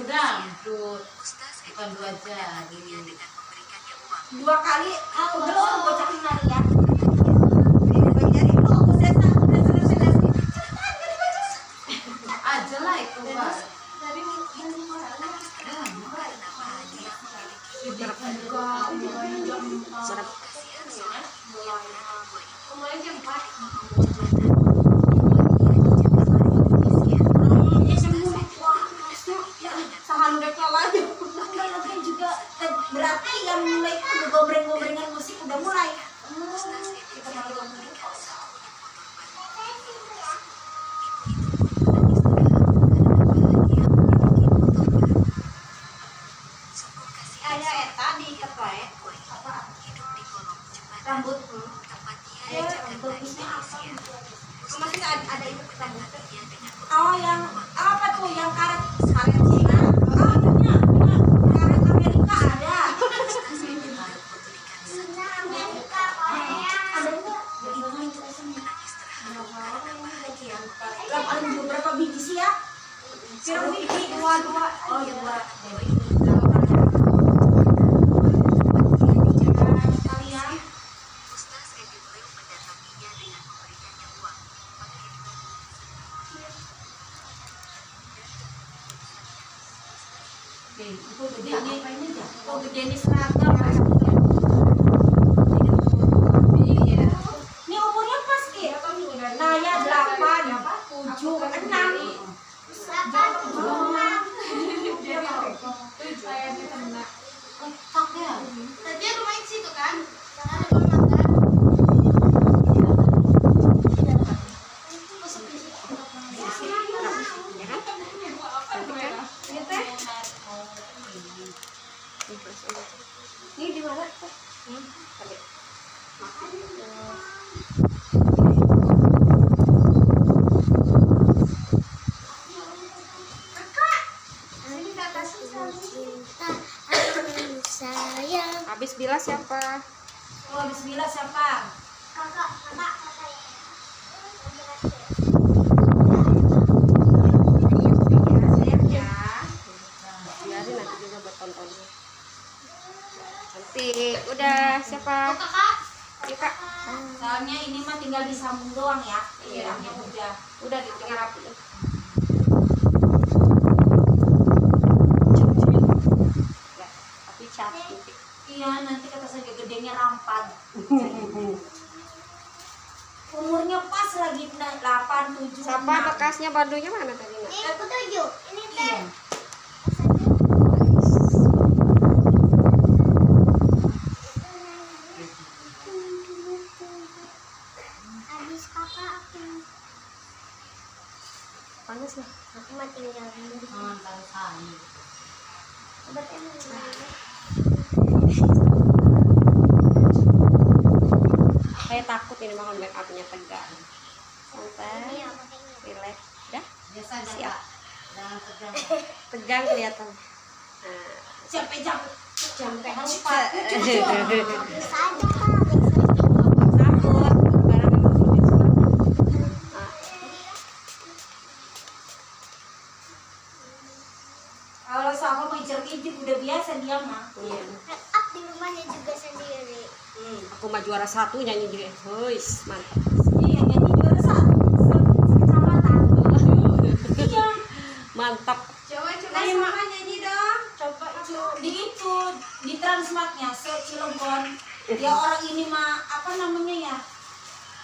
dangdut, bukan 2 jari. 2 kali belum bocah nari ya. Aja lah itu Pak. Mulai jam 4. Juga berarti yang mulai itu gombreng-gombrengan musik udah mulai. Ada eta di ketua apa? Rambut ya, bagusnya apa? Masih ada itu rambut. Oh yang apa tuh yang karet Cina? Oh iya, karet Amerika ada. Cina Amerika Korea. Ada enggak? Paling berapa biji sih ya? Berapa biji? 2. Oh 2. Itu gede ini seragam. Iya. Ini umurnya pas ya? Nah ya 8, 7, 6. Tadi rumahnya situ kan? Ini di mana? Habis bila siapa? Oh, habis bila siapa? Kakak. Biarin nanti juga buat tontonnya. Nanti udah siapa? Kakak. Kak. Soalnya ini mah tinggal disambung doang ya. Iya. Udah tinggal rapi. Tapi cantik. Iya, nanti kata saya gedenya rampad. Umurnya pas lagi 8, 7. Siapa bekasnya badunya mana tadi? Aku 7. Ini teh. Habis kakak aku. Panas lah. Aku mah tinggal dulu. Tahu kali. Obat emang. Saya takut ini makan make upnya tegang. Santai, relax, dah. Biasa aja Siap. Kak. Jangan tegang. Tegang kelihatan. Nah, Sampai jam harus 4. takut. Barang Kalau sama menginjak-injak udah biasa dia mah. iya. Up di rumahnya juga sendiri. Aku mah juara 1 nyanyi juga. Huis, mantap. Iya, jadi juara 1 kecamatan. Iya. Mantap. Coba sama nyanyi dong. Coba itu di Transmartnya Cilegon. Ya orang ini mah apa namanya ya?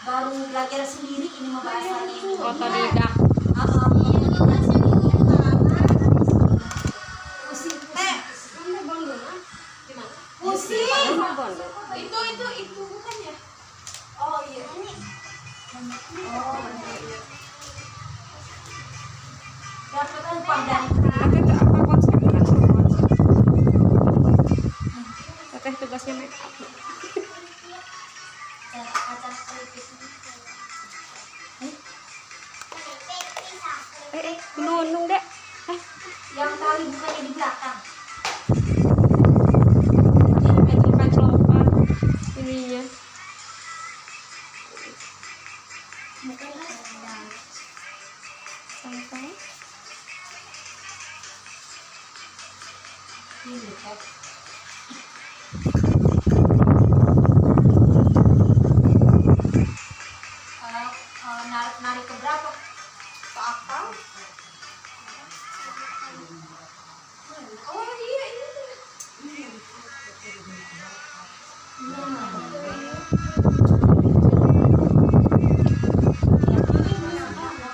Baru belajar sendiri ini mah bahasanya ini. Otodidak. Pusing teh. Pusing. Itu bukan ya? Oh iya. Oh iya. Dapat upah dari Tapi itu apa konsepnya? Teteh tugasnya make up. kaca Ini kok. Narik ke berapa? Ke akal? Oh iya ini.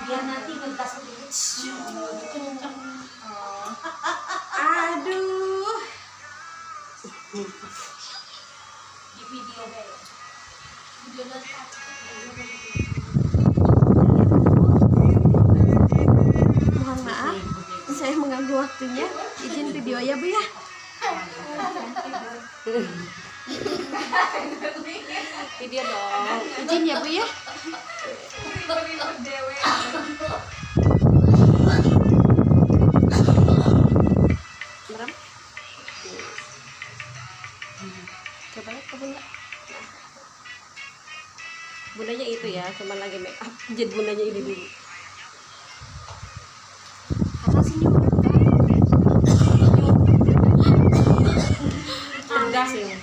Biar nanti ngegas kenceng. Aduh. Di video kayak. Mohon maaf, saya mengganggu waktunya. Izin video ya Bu ya. Video dong. Izin ya Bu ya. Merem. Coba lihat ke bunda. Bundanya itu ya, cuma lagi make up. Jadi bundanya ini dulu. Karena sini tegas ini.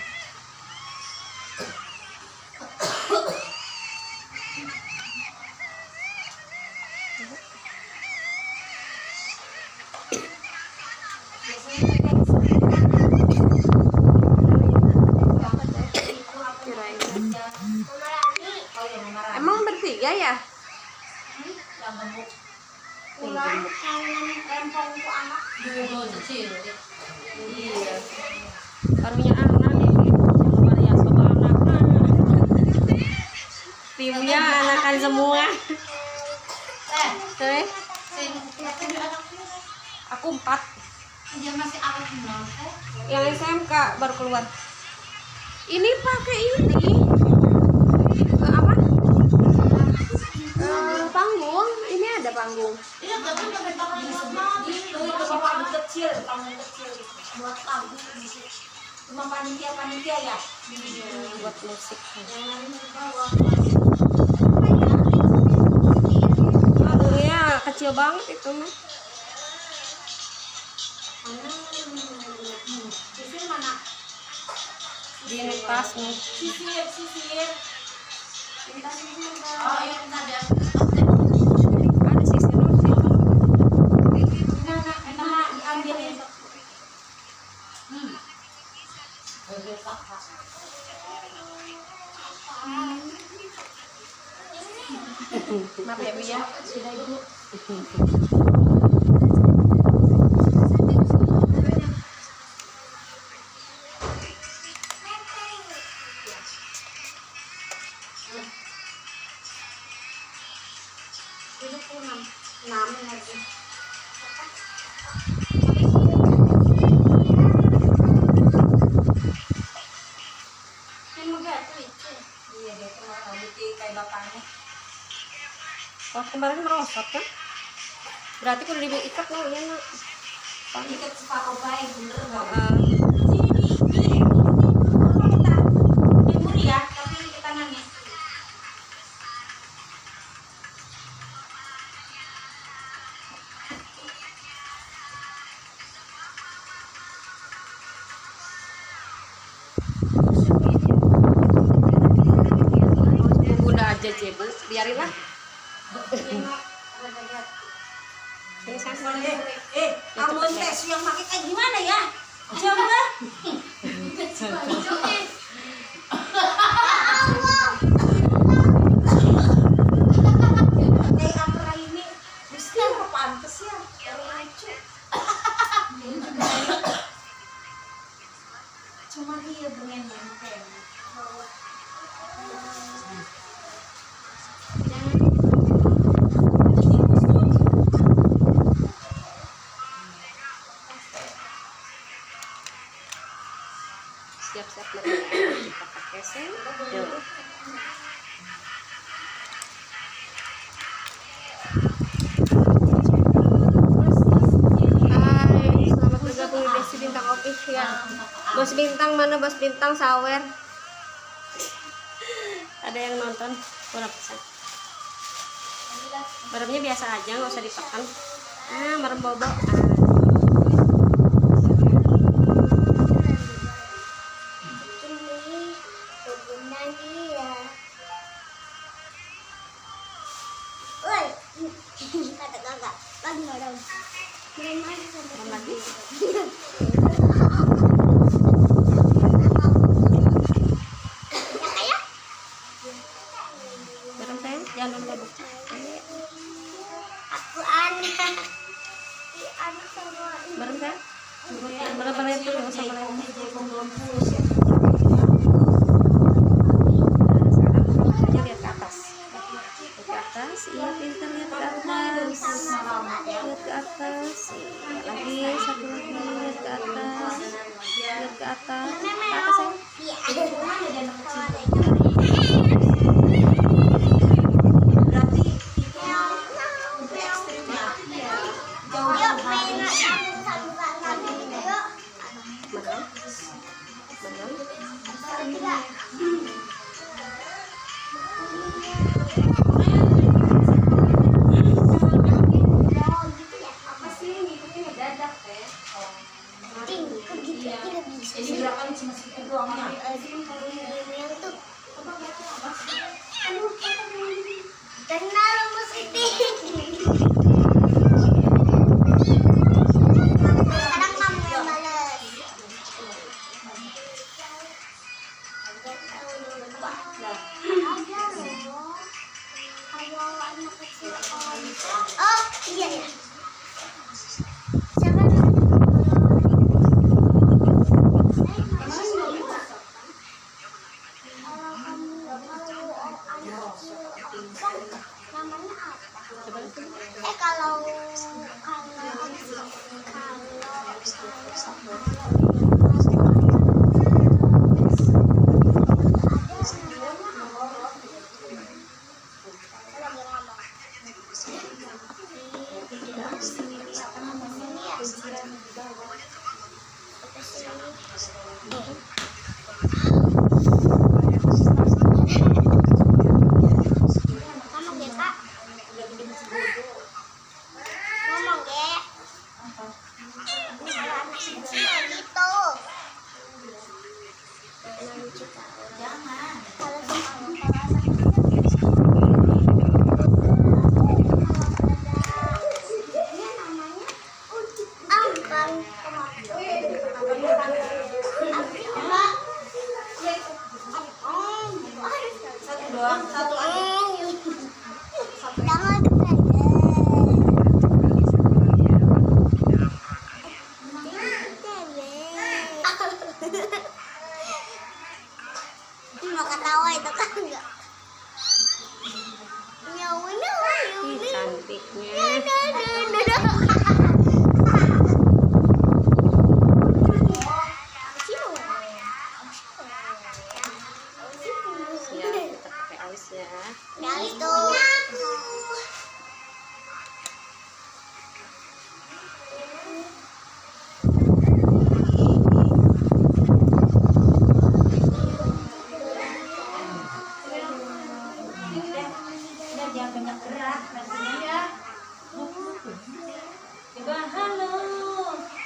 Emang bertiga ya? Yang gemuk. Pulang Rempong untuk anak. Dulu kecil. Iya. Karunya anak nih. Luar biasa anak. Timnya anakan semua. Teh, Sing tapi anak aku 4. dia masih awet nol. Yang SMK baru keluar. Ini pakai ini. Apa? Panggung. Ini ada panggung. Iya, tapi pakai pakai Itu panggung kecil, panggung kecil buat lagu di situ. Cuma panitia ya. Buat musik. Yang lain dibawa. Panggungnya kecil banget itu mah. Sisir mana? Di tas nih. Sisir. Minta sisir dong. Oh, iya ada. Ada sisir sih. Enak diambilin. Oke, kakak. Maaf ya Bu ya. Sudah dulu. Duduk 6 lagi. Iya, dia tuh mau rambutnya kayak bapaknya. Oh, kemarin merosot kan? Berarti kudu diikat no, iya nak. Ikat separuh baik, bener nggak? Heeh. Timur ya, tapi ke tangannya. Bunda aja Bu, biarinlah. Ini saya Kamu tes yang pakai kayak gimana ya? Coba. Kayak apa ini? Mesti apa pantes ya? Baru lucu. Cuma dia pengen nempel. siap-siap lagi kita pakai sendok. Hai, selamat bergabung di Desi Bintang Official. Bos Bintang mana Bos Bintang sawer? Ada yang nonton? Kurang pesan. Meremnya biasa aja, nggak usah ditekan. Merem bobo. Bala-bala itu nggak usah bala. Jaipong 20 ya. Lihat ke atas. Lihat ke atas, iya pintar, lihat ke atas. Lihat ke atas. Lagi satu lagi, lihat ke atas. Lihat ke atas. Ke atas ya. Berarti itu untuk ekstrimnya. Jauh-jauh hari. Mana? Mana? Apa sih ngikutin ngedadak teh? Jadi gerakan cuma segitu doang ya. Oh iya ya. Siapa? Namanya apa? Ngomong ya kak. Ngomong ya. Kalau anak kecil gitu. Jangan. Kalau ini namanya ambang. Satu doang, satu aja. Jangan mau ketawa itu kan enggak. Ih, cantiknya. Ya, kita pakai alis ya. Nah itu. Udah jangan banyak gerak nantinya ya. Coba halo.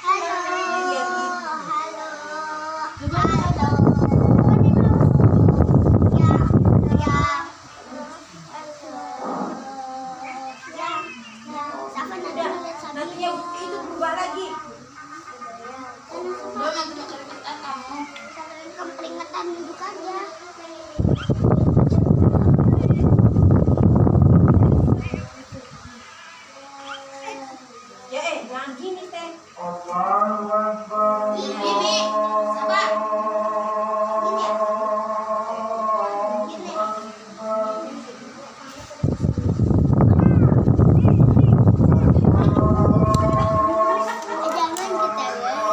Halo. Halo. Coba Halo. Ya. Ya. Ya. Ya. Siapa Udah, nantinya itu berubah lagi. Belum nanti mau keringetan kamu. Keringetan duduk aja. Ya jangan gini teh. Ini. Siapa? Ini. Jangan kita ya.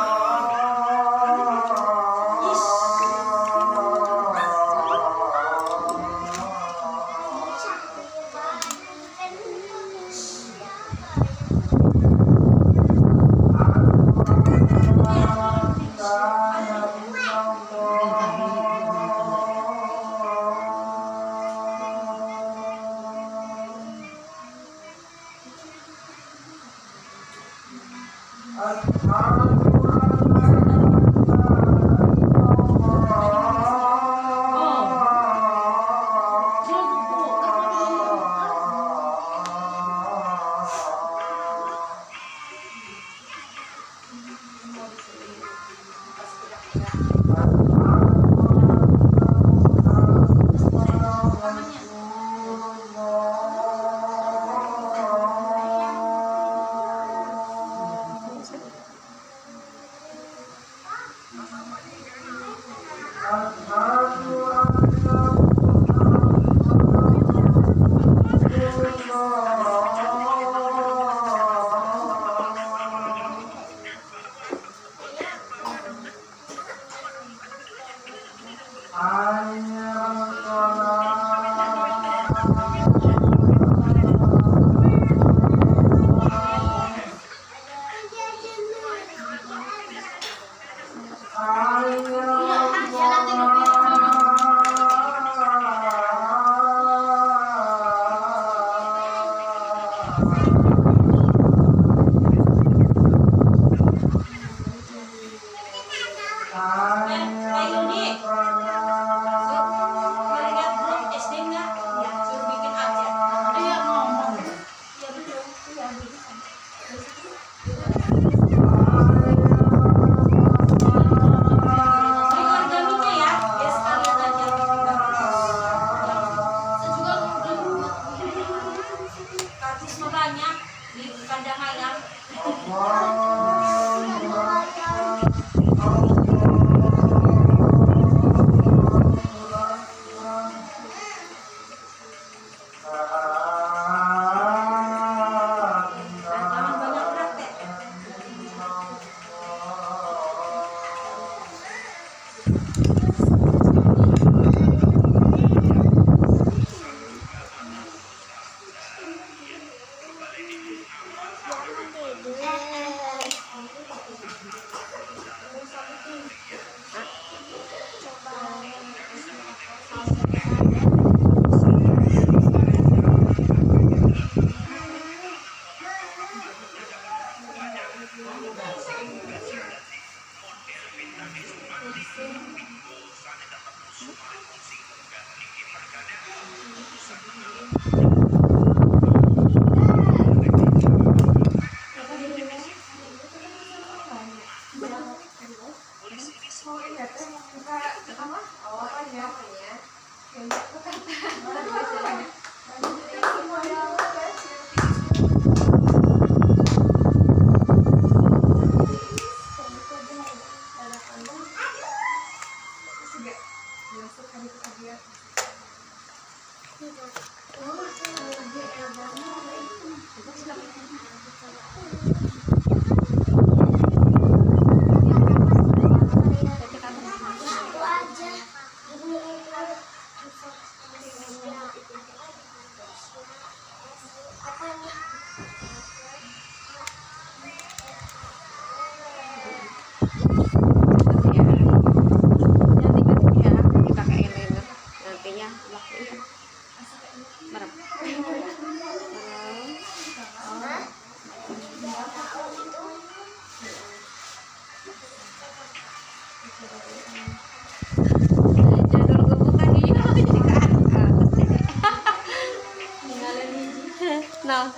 Nah,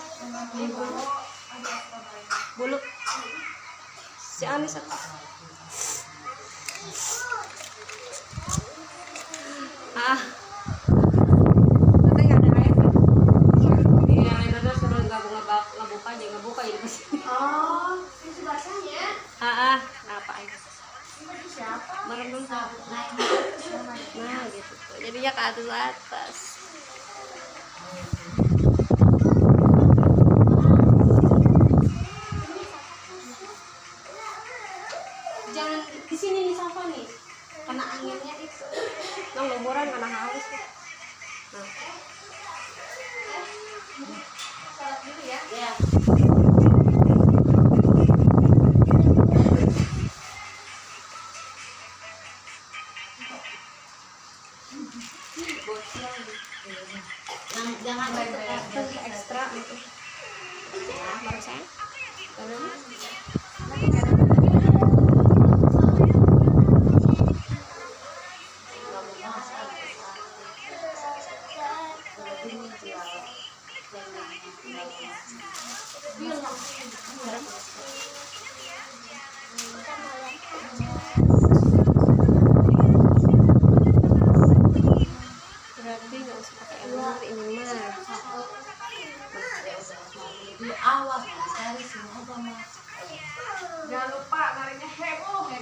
bulu si Anis apa? Katanya ada air kan? Iya, airnya suruh ngebuka aja, ngebuka jadi kesini. Oh, itu bahasanya. Apa air? Siapa? Barang dulu. Nah, gitu. Jadinya ke atas. Jangan di sini nih Safa nih. Kena anginnya itu. Nang lumuran karena halus. Nah. Salat dulu ya. Ya. Jangan Ekstra gitu. Ya, baru saya. Berarti nggak usah pakai air ini mah. di awal cari semua sama. Jangan lupa marinya heboh.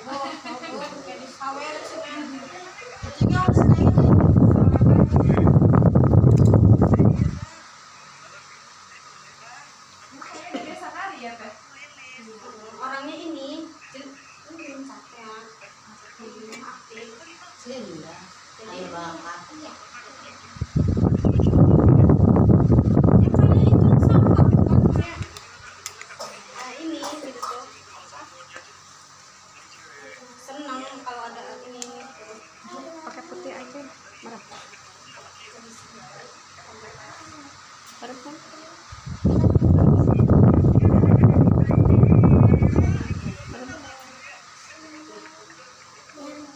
Jadi sawer Bajunya harus kayak gitu. Orangnya ini sakitnya aktif. Sudah. Ayo bapak. Ini gitu tuh. Senang kalau ada ini. Pakai putih aja, merah. Merah kan?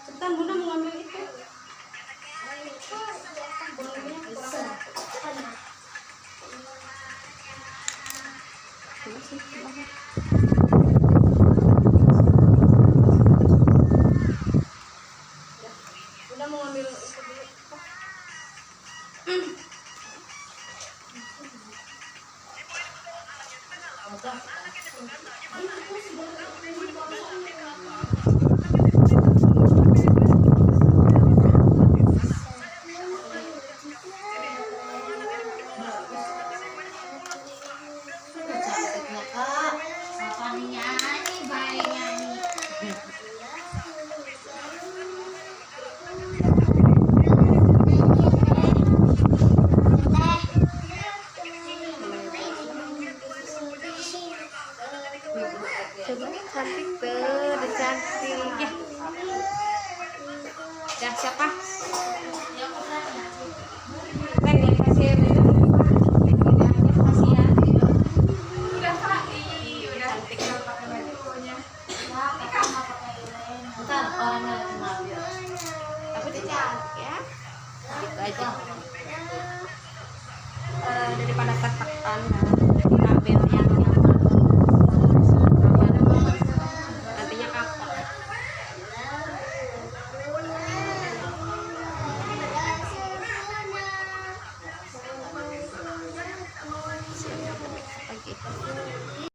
Cepetan Bunda mau ngambil itu. Bundanya kurang. Coba sih, coba. Bunda mau ngambil itu dulu. Cantiknya kak. Apa nyanyi baik nyanyi. Coba cantik tuh, udah cantik ya. Dah siapa? Neng yang kasih dulu. Kasih ya. Udah Kak, udah cantik kalau pakai bajunya. Bentar orangnya lagi ngambil. Tapi dia cantik ya. Gitu aja. Daripada tertekan, ngambil yang